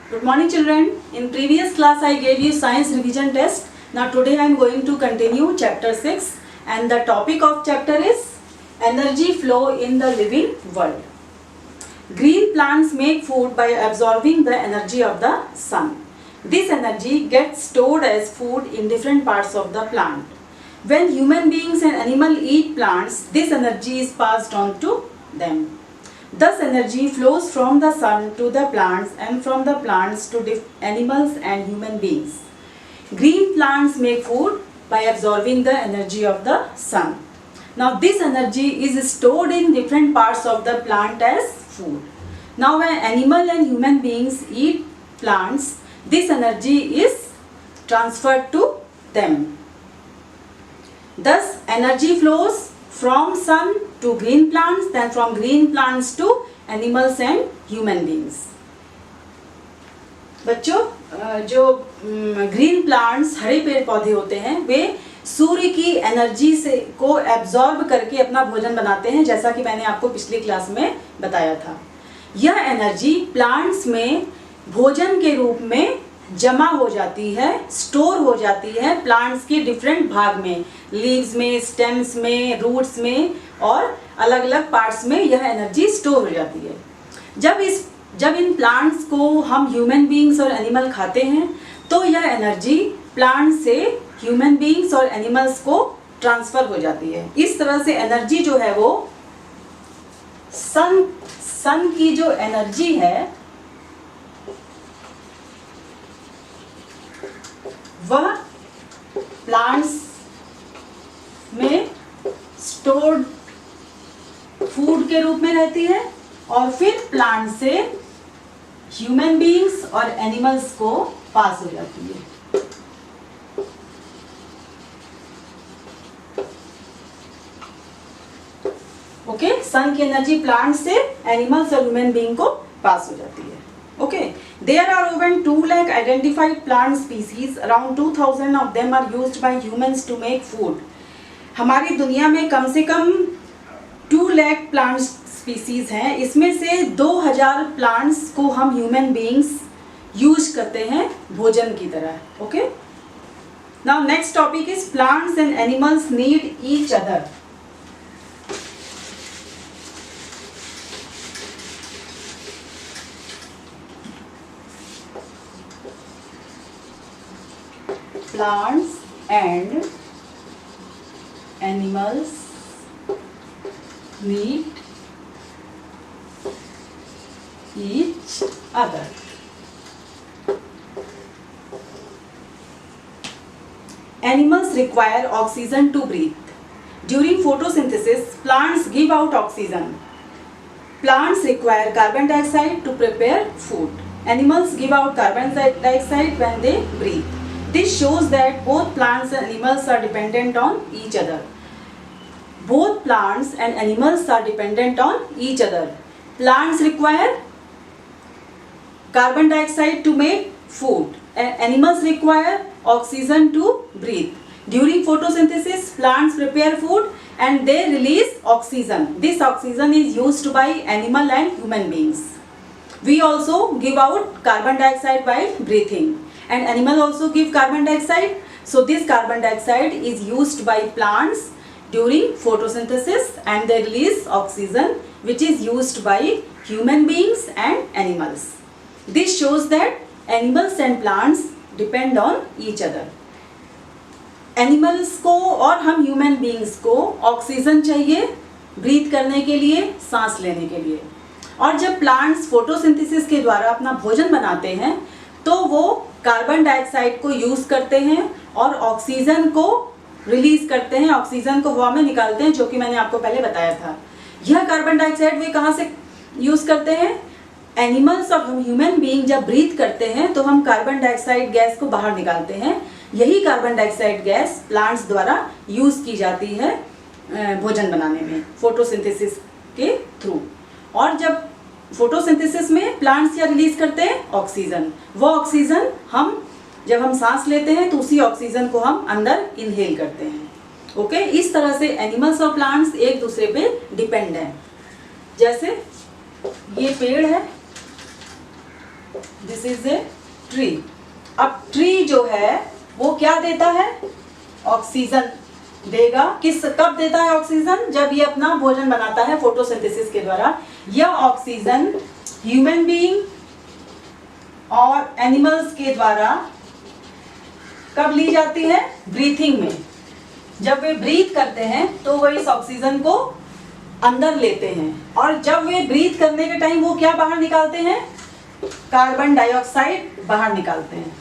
Good morning children. In previous class I gave you science revision test. Now today I am going to continue chapter 6 and the topic of chapter is energy flow in the living world. Green plants make food by absorbing the energy of the sun. This energy gets stored as food in different parts of the plant. When human beings and animals eat plants, this energy is passed on to them. Thus energy flows from the sun to the plants and from the plants to animals and human beings. Green plants make food by absorbing the energy of the sun. Now this energy is stored in different parts of the plant as food. Now when animal and human beings eat plants, this energy is transferred to them. Thus energy flows from sun to green plants, then from green plants to animals and human beings. बच्चों जो green plants हरे पेड़ पौधे होते हैं वे सूर्य की energy से को absorb करके अपना भोजन बनाते हैं, जैसा कि मैंने आपको पिछली क्लास में बताया था। यह एनर्जी प्लांट्स में भोजन के रूप में जमा हो जाती है, स्टोर हो जाती है प्लांट्स के डिफरेंट भाग में, लीव्स में, स्टेम्स में, रूट्स में और अलग अलग पार्ट्स में यह एनर्जी स्टोर हो जाती है। जब इन प्लांट्स को हम ह्यूमन बीइंग्स और एनिमल खाते हैं तो यह एनर्जी प्लांट से ह्यूमन बीइंग्स और एनिमल्स को ट्रांसफर हो जाती है। इस तरह से एनर्जी जो है वो सन की जो एनर्जी है वह प्लांट्स में स्टोर्ड फूड के रूप में रहती है और फिर प्लांट से ह्यूमन बीइंग्स और एनिमल्स को पास हो जाती है। ओके, सन की एनर्जी प्लांट से एनिमल्स और ह्यूमन बीइंग को पास हो जाती है। Okay, there are over 2 lakh identified plant species. Around 2000 of them are used by humans to make food. हमारी दुनिया में कम से कम 2 लाख प्लांट स्पीसीज हैं। इसमें से 2000 प्लांट्स को हम ह्यूमन बीइंग्स यूज करते हैं भोजन की तरह। Okay, now next topic is plants and animals need each other. Plants and animals need each other. Animals require oxygen to breathe. During photosynthesis, plants give out oxygen. Plants require carbon dioxide to prepare food. Animals give out carbon dioxide when they breathe. This shows that both plants and animals are dependent on each other. Both plants and animals are dependent on each other. Plants require carbon dioxide to make food, and animals require oxygen to breathe. During photosynthesis, plants prepare food and they release oxygen. This oxygen is used by animal and human beings. We also give out carbon dioxide while breathing. And animal also give carbon dioxide. So this carbon dioxide is used by plants during photosynthesis and they release oxygen which is used by human beings and animals. This shows that animals and plants depend on each other. Animals को और हम human beings को oxygen चाहिए breathe करने के लिए, सांस लेने के लिए। और जब प्लांट्स फोटोसिंथेसिस के द्वारा अपना भोजन बनाते हैं तो वो कार्बन डाइऑक्साइड को यूज करते हैं और ऑक्सीजन को रिलीज करते हैं, ऑक्सीजन को हवा में निकालते हैं, जो कि मैंने आपको पहले बताया था। यह कार्बन डाइऑक्साइड वे कहाँ से यूज करते हैं? एनिमल्स और हम ह्यूमन बीइंग जब ब्रीथ करते हैं तो हम कार्बन डाइऑक्साइड गैस को बाहर निकालते हैं। यही कार्बन डाइऑक्साइड गैस प्लांट्स द्वारा यूज की जाती है भोजन बनाने में फोटोसिंथेसिस के थ्रू। और जब फोटोसिंथेसिस में प्लांट्स क्या रिलीज करते हैं? ऑक्सीजन। वो ऑक्सीजन जब हम सांस लेते हैं तो उसी ऑक्सीजन को हम अंदर इनहेल करते हैं। ओके, इस तरह से एनिमल्स और प्लांट्स एक दूसरे पे डिपेंड हैं। जैसे ये पेड़ है, दिस इज ए ट्री। अब ट्री जो है वो क्या देता है, ऑक्सीजन देगा। कब देता है ऑक्सीजन, जब ये अपना भोजन बनाता है फोटोसिंथेसिस के द्वारा। यह ऑक्सीजन ह्यूमन बीइंग और एनिमल्स के द्वारा कब ली जाती है, ब्रीथिंग में। जब वे ब्रीथ करते हैं तो वो इस ऑक्सीजन को अंदर लेते हैं, और जब वे ब्रीथ करने के टाइम वो क्या बाहर निकालते हैं, कार्बन डाइऑक्साइड बाहर निकालते हैं।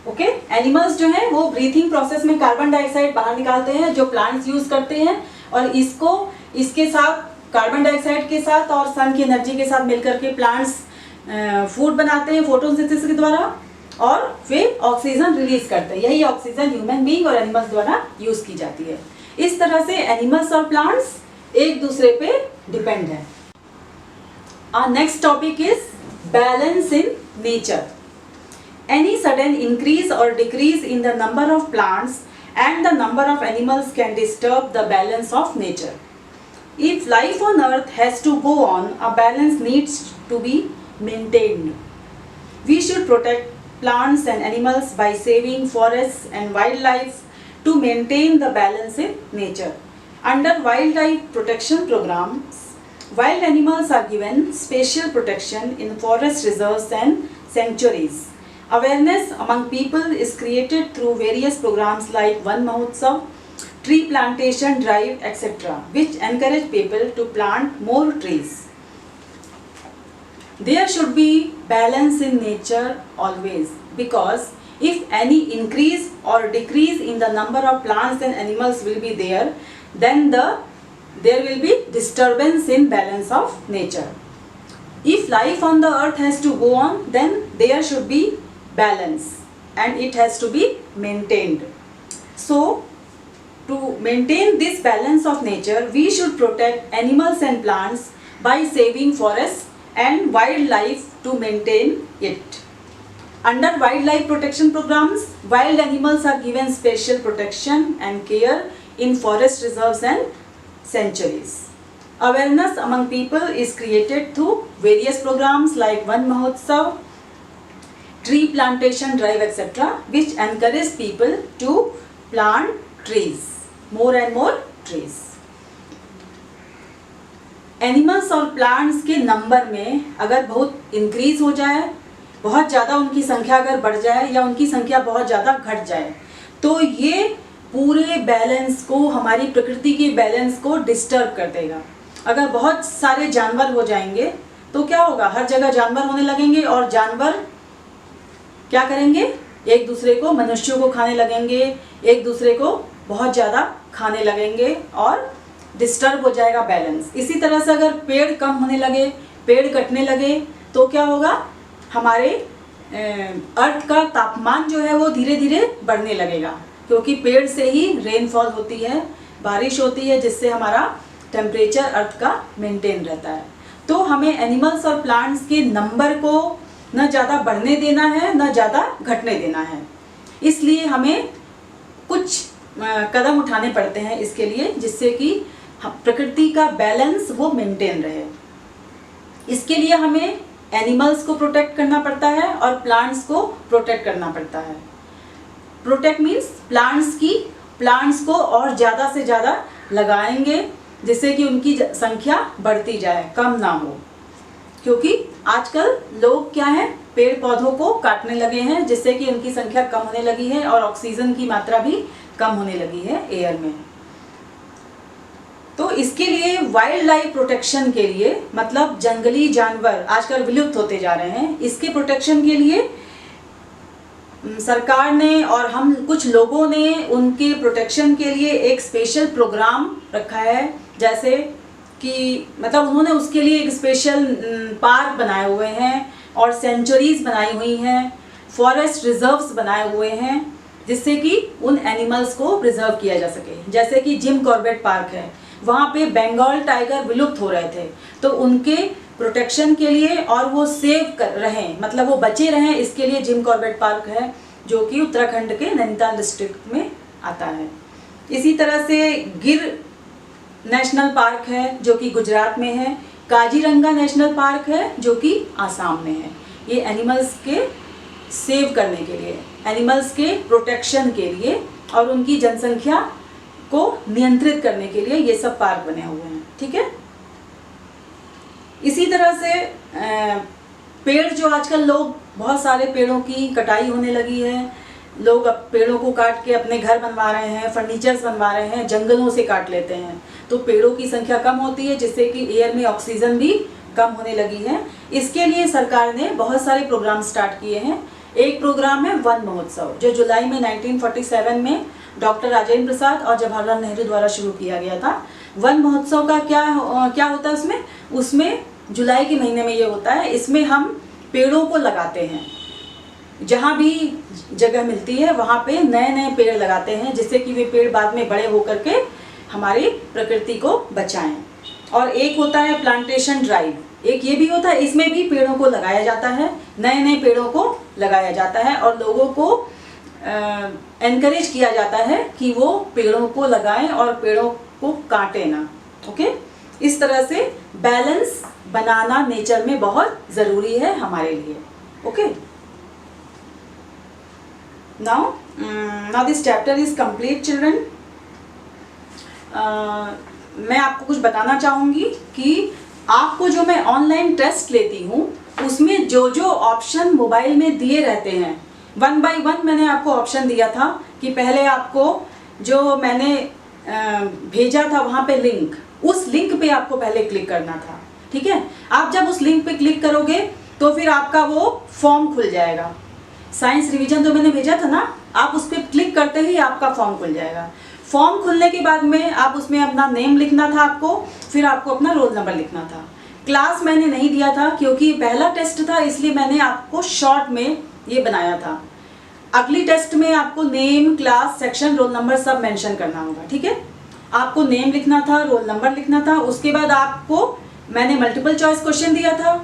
ओके, एनिमल्स जो हैं वो ब्रीथिंग प्रोसेस में कार्बन डाइऑक्साइड बाहर निकालते हैं, जो प्लांट्स यूज करते हैं, और इसके साथ कार्बन डाइऑक्साइड के साथ और सन की एनर्जी के साथ मिलकर के प्लांट्स फूड बनाते हैं फोटोसिंथेसिस के द्वारा, और फिर ऑक्सीजन रिलीज करते हैं। यही ऑक्सीजन ह्यूमन बीइंग और एनिमल्स द्वारा यूज की जाती है। इस तरह से एनिमल्स और प्लांट्स एक दूसरे पे डिपेंड है। Our next topic is balance in nature. Any sudden increase or decrease in the number of plants and the number of animals can disturb the balance of nature. If life on earth has to go on, a balance needs to be maintained. We should protect plants and animals by saving forests and wildlife to maintain the balance in nature. Under wildlife protection programs, wild animals are given special protection in forest reserves and sanctuaries. Awareness among people is created through various programs like Van Mahotsav, tree plantation drive, etc., which encourage people to plant more trees. There should be balance in nature always, because if any increase or decrease in the number of plants and animals will be there, then there will be disturbance in balance of nature. If life on the earth has to go on, then there should be balance and it has to be maintained. So to maintain this balance of nature, we should protect animals and plants by saving forests and wildlife to maintain it. Under wildlife protection programs, wild animals are given special protection and care in forest reserves and sanctuaries. Awareness among people is created through various programs like Van Mahotsav, tree plantation drive, etc., which encourage people to plant trees, more and more trees. Animals और plants के number में अगर बहुत increase हो जाए, बहुत ज़्यादा उनकी संख्या अगर बढ़ जाए, या उनकी संख्या बहुत ज़्यादा घट जाए, तो ये पूरे बैलेंस को, हमारी प्रकृति के बैलेंस को डिस्टर्ब कर देगा। अगर बहुत सारे जानवर हो जाएंगे तो क्या होगा, हर जगह जानवर होने लगेंगे, और जानवर क्या करेंगे, एक दूसरे को, मनुष्यों को खाने लगेंगे, एक दूसरे को बहुत ज़्यादा खाने लगेंगे, और डिस्टर्ब हो जाएगा बैलेंस। इसी तरह से अगर पेड़ कम होने लगे, पेड़ कटने लगे, तो क्या होगा, हमारे अर्थ का तापमान जो है वो धीरे धीरे बढ़ने लगेगा, क्योंकि पेड़ से ही रेनफॉल होती है, बारिश होती है, जिससे हमारा टेम्परेचर अर्थ का मेंटेन रहता है। तो हमें एनिमल्स और प्लांट्स के नंबर को न ज़्यादा बढ़ने देना है, न ज़्यादा घटने देना है। इसलिए हमें कुछ कदम उठाने पड़ते हैं इसके लिए, जिससे कि प्रकृति का बैलेंस वो मेंटेन रहे। इसके लिए हमें एनिमल्स को प्रोटेक्ट करना पड़ता है और प्लांट्स को प्रोटेक्ट करना पड़ता है। प्रोटेक्ट मीन्स प्लांट्स को और ज़्यादा से ज़्यादा लगाएंगे, जिससे कि उनकी संख्या बढ़ती जाए, कम ना हो। क्योंकि आजकल लोग क्या है, पेड़ पौधों को काटने लगे हैं, जिससे कि उनकी संख्या कम होने लगी है और ऑक्सीजन की मात्रा भी कम होने लगी है एयर में। तो इसके लिए वाइल्ड लाइफ प्रोटेक्शन के लिए, मतलब जंगली जानवर आजकल विलुप्त होते जा रहे हैं, इसके प्रोटेक्शन के लिए सरकार ने और हम कुछ लोगों ने उनके प्रोटेक्शन के लिए एक स्पेशल प्रोग्राम रखा है। जैसे कि मतलब उन्होंने उसके लिए एक स्पेशल पार्क बनाए हुए हैं, और सेंचुरीज बनाई हुई हैं, फॉरेस्ट रिजर्व्स बनाए हुए हैं, जिससे कि उन एनिमल्स को प्रिजर्व किया जा सके। जैसे कि जिम कॉर्बेट पार्क है, वहाँ पे बंगाल टाइगर विलुप्त हो रहे थे, तो उनके प्रोटेक्शन के लिए और वो सेव कर रहें, मतलब वो बचे रहें, इसके लिए जिम कॉर्बेट पार्क है, जो कि उत्तराखंड के नैनीताल डिस्ट्रिक्ट में आता है। इसी तरह से गिर नेशनल पार्क है, जो कि गुजरात में है। काजीरंगा नेशनल पार्क है जो कि आसाम में है। ये एनिमल्स के सेव करने के लिए, एनिमल्स के प्रोटेक्शन के लिए और उनकी जनसंख्या को नियंत्रित करने के लिए ये सब पार्क बने हुए हैं। ठीक है। इसी तरह से पेड़ जो आजकल लोग, बहुत सारे पेड़ों की कटाई होने लगी है, लोग अब पेड़ों को काट के अपने घर बनवा रहे हैं, फर्नीचर्स बनवा रहे हैं, जंगलों से काट लेते हैं, तो पेड़ों की संख्या कम होती है जिससे कि एयर में ऑक्सीजन भी कम होने लगी है। इसके लिए सरकार ने बहुत सारे प्रोग्राम स्टार्ट किए हैं। एक प्रोग्राम है वन महोत्सव, जो जुलाई में 1947 में डॉक्टर राजेंद्र प्रसाद और जवाहरलाल नेहरू द्वारा शुरू किया गया था। वन महोत्सव का क्या होता है उसमें जुलाई के महीने में ये होता है। इसमें हम पेड़ों को लगाते हैं, जहाँ भी जगह मिलती है वहाँ पे नए नए पेड़ लगाते हैं, जिससे कि वे पेड़ बाद में बड़े होकर के हमारी प्रकृति को बचाएं। और एक होता है प्लांटेशन ड्राइव, एक ये भी होता है, इसमें भी पेड़ों को लगाया जाता है, नए नए पेड़ों को लगाया जाता है और लोगों को एनकरेज किया जाता है कि वो पेड़ों को लगाएं और पेड़ों को काटें ना। ओके। इस तरह से बैलेंस बनाना नेचर में बहुत ज़रूरी है हमारे लिए। Okay. now this chapter is complete children। मैं आपको कुछ बताना चाहूँगी कि आपको जो मैं ऑनलाइन टेस्ट लेती हूँ उसमें जो जो ऑप्शन मोबाइल में दिए रहते हैं, 1 by 1 मैंने आपको ऑप्शन दिया था कि पहले आपको जो मैंने भेजा था वहाँ पे लिंक, उस लिंक पे आपको पहले क्लिक करना था। ठीक है। आप जब उस लिंक पे क्लिक करोगे तो फिर आपका वो फॉर्म खुल जाएगा। साइंस रिवीजन जो मैंने भेजा था ना, आप उस पर क्लिक करते ही आपका फॉर्म खुल जाएगा। फॉर्म खुलने के बाद में आप उसमें अपना नेम लिखना था आपको, फिर आपको अपना रोल नंबर लिखना था। क्लास मैंने नहीं दिया था क्योंकि पहला टेस्ट था, इसलिए मैंने आपको शॉर्ट में ये बनाया था। अगली टेस्ट में आपको name, class, section, roll number सब मेंशन करना होगा। ठीक है। आपको नेम लिखना था, रोल नंबर लिखना था। उसके बाद आपको मैंने मल्टीपल चॉइस क्वेश्चन दिया था,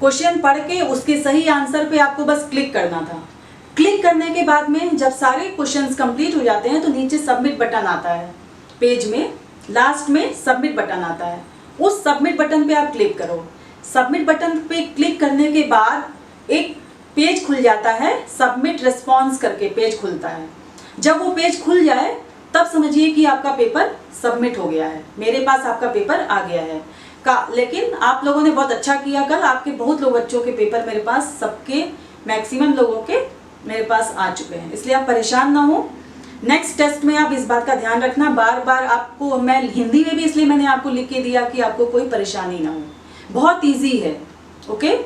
क्वेश्चन पढ़ के उसके सही आंसर पे आपको बस क्लिक करना था। क्लिक करने के बाद में जब सारे क्वेश्चंस कंप्लीट हो जाते हैं तो नीचे सबमिट बटन आता है, पेज में लास्ट में सबमिट बटन आता है। उस सबमिट बटन पे आप क्लिक करो। सबमिट बटन पे क्लिक करने के बाद एक पेज खुल जाता है, सबमिट रिस्पॉन्स करके पेज खुलता है। जब वो पेज खुल जाए तब समझिए कि आपका पेपर सबमिट हो गया है। मेरे पास आपका पेपर आ गया है लेकिन आप लोगों ने बहुत अच्छा किया। कल आपके बहुत लोग बच्चों के पेपर मेरे पास, सबके मैक्सिमम लोगों के मेरे पास आ चुके हैं, इसलिए आप परेशान ना हो। नेक्स्ट टेस्ट में आप इस बात का ध्यान रखना, बार बार आपको मैं हिंदी में भी इसलिए मैंने आपको लिख के दिया कि आपको कोई परेशानी ना हो। बहुत इजी है। ओके।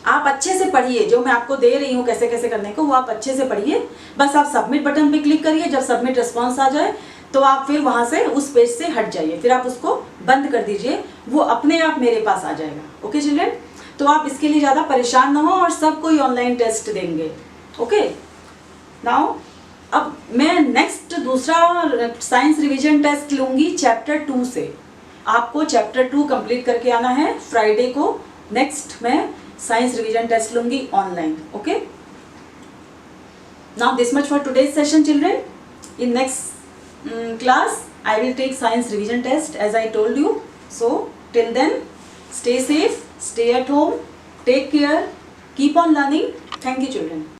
आप अच्छे से पढ़िए, जो मैं आपको दे रही हूँ कैसे कैसे करने को, वो आप अच्छे से पढ़िए। बस आप सबमिट बटन पे क्लिक करिए, जब सबमिट रिस्पॉन्स आ जाए तो आप फिर वहाँ से उस पेज से हट जाइए, फिर आप उसको बंद कर दीजिए, वो अपने आप मेरे पास आ जाएगा। Okay children. तो आप इसके लिए ज़्यादा परेशान ना हो और सब कोई ऑनलाइन टेस्ट देंगे। ओके। नाउ अब मैं नेक्स्ट दूसरा साइंस रिवीजन टेस्ट लूँगी चैप्टर 2 से। आपको चैप्टर 2 कंप्लीट करके आना है। फ्राइडे को नेक्स्ट मैं साइंस रिवीजन टेस्ट लूँगी online. Okay. Now this much for today's session children. In next class I will take science revision test as I told you. So till then stay safe, stay at home, take care, keep on learning. Thank you children.